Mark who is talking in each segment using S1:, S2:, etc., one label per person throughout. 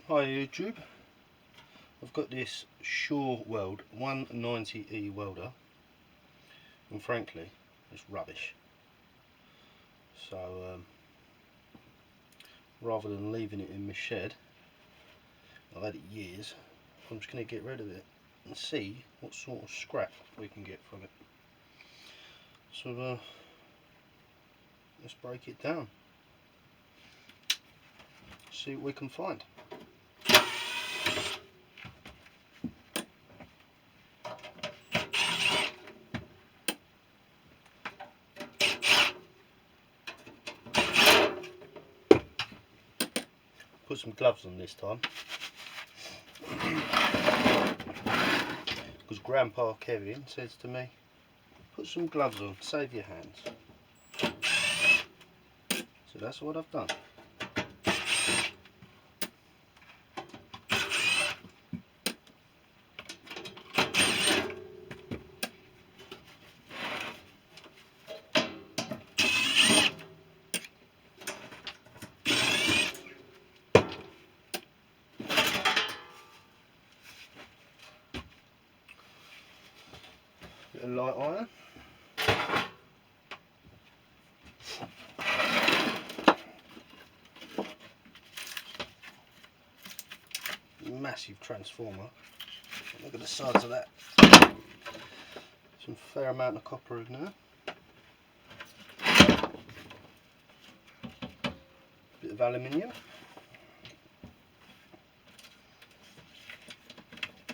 S1: Hi YouTube, I've got this Sure Weld 190E welder and frankly it's rubbish, so rather than leaving it in my shed, I've had it years, I'm just going to get rid of it and see what sort of scrap we can get from it. So let's break it down, see what we can find. Put some gloves on this time because Grandpa Kevin says to me, put some gloves on, save your hands. So that's what I've done. Bit of light iron. Massive transformer. Look at the sides of that. Some fair amount of copper in there. Bit of aluminium.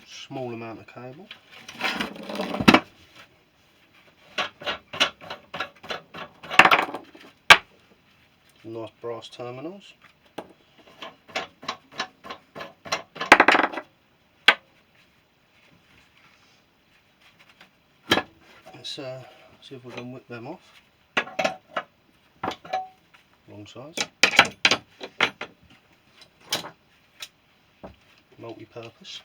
S1: Small amount of cable. Some nice brass terminals. Let's see if we can whip them off. Wrong size. Multi-purpose.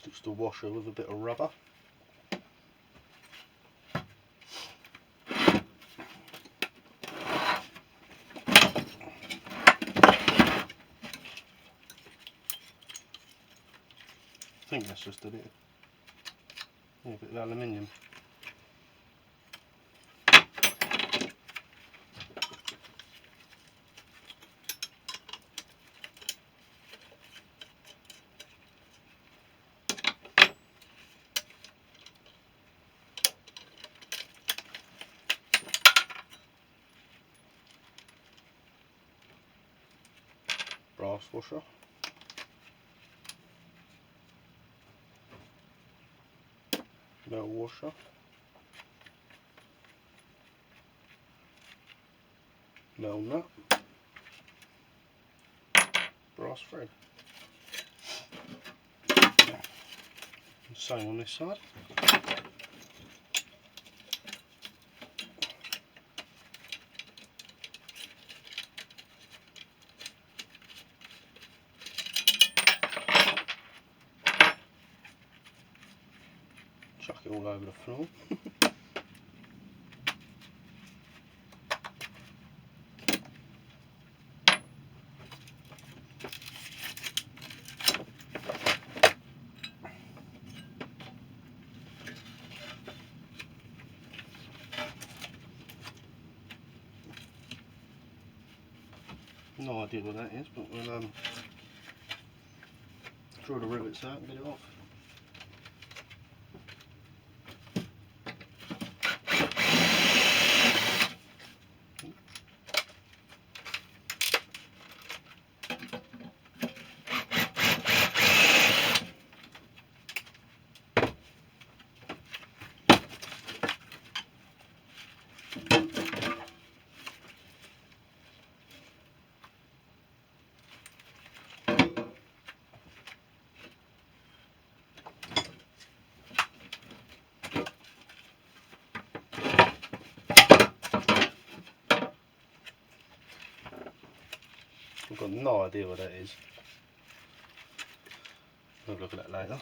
S1: Just a washer with a bit of rubber. I think that's just a bit of aluminium. Brass washer. Metal washer. Metal nut. Brass thread. Same on this side. Chuck it all over the floor. No idea what that is, but we'll draw the rivets out and get it off. no idea what that is. We'll look at that later.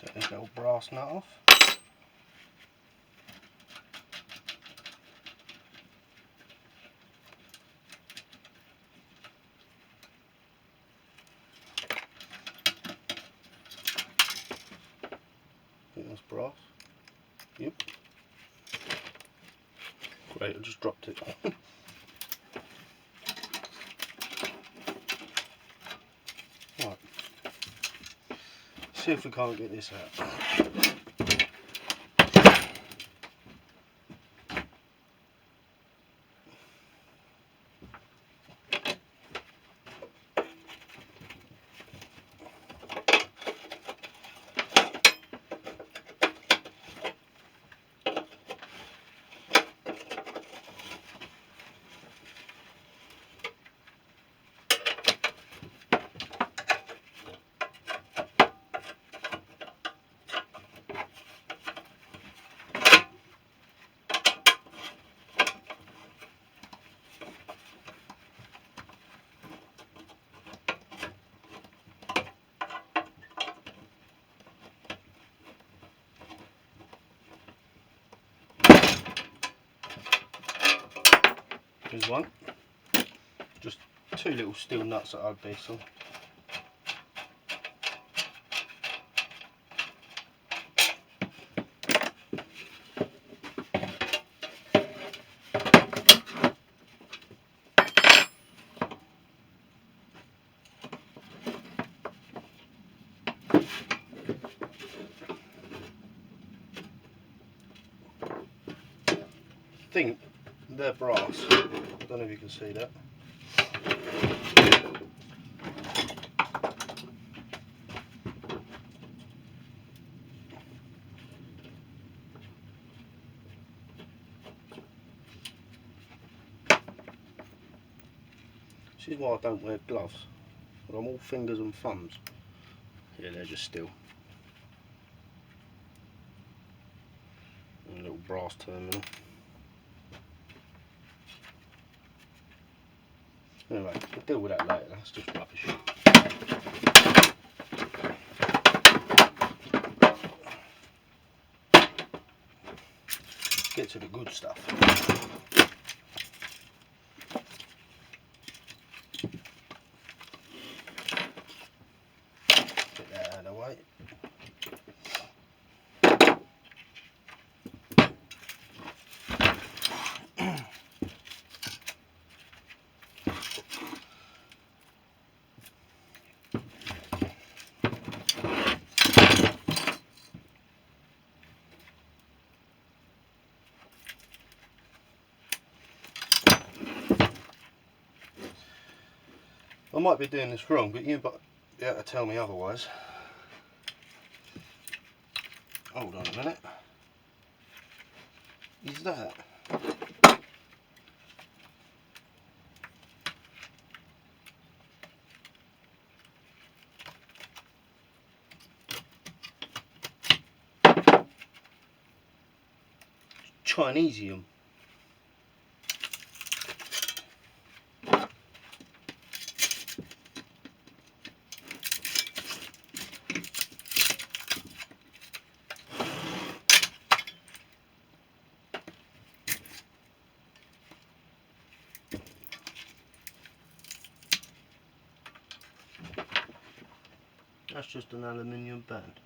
S1: Take this little brass nut off. I think that's brass. Yep. Great, I just dropped it. Right. See if we can't get this out. Here's one. Just two little steel nuts that I'd base on. I think they're brass. I don't know if you can see that. This is why I don't wear gloves. I'm all fingers and thumbs. Yeah, they're just steel. And a little brass terminal. Anyway, we'll deal with that later, that's just rubbish. Get to the good stuff. Get that out of the way. I might be doing this wrong, but you have to tell me otherwise. Hold on a minute. Is that? Chinesium. That's just an aluminium band.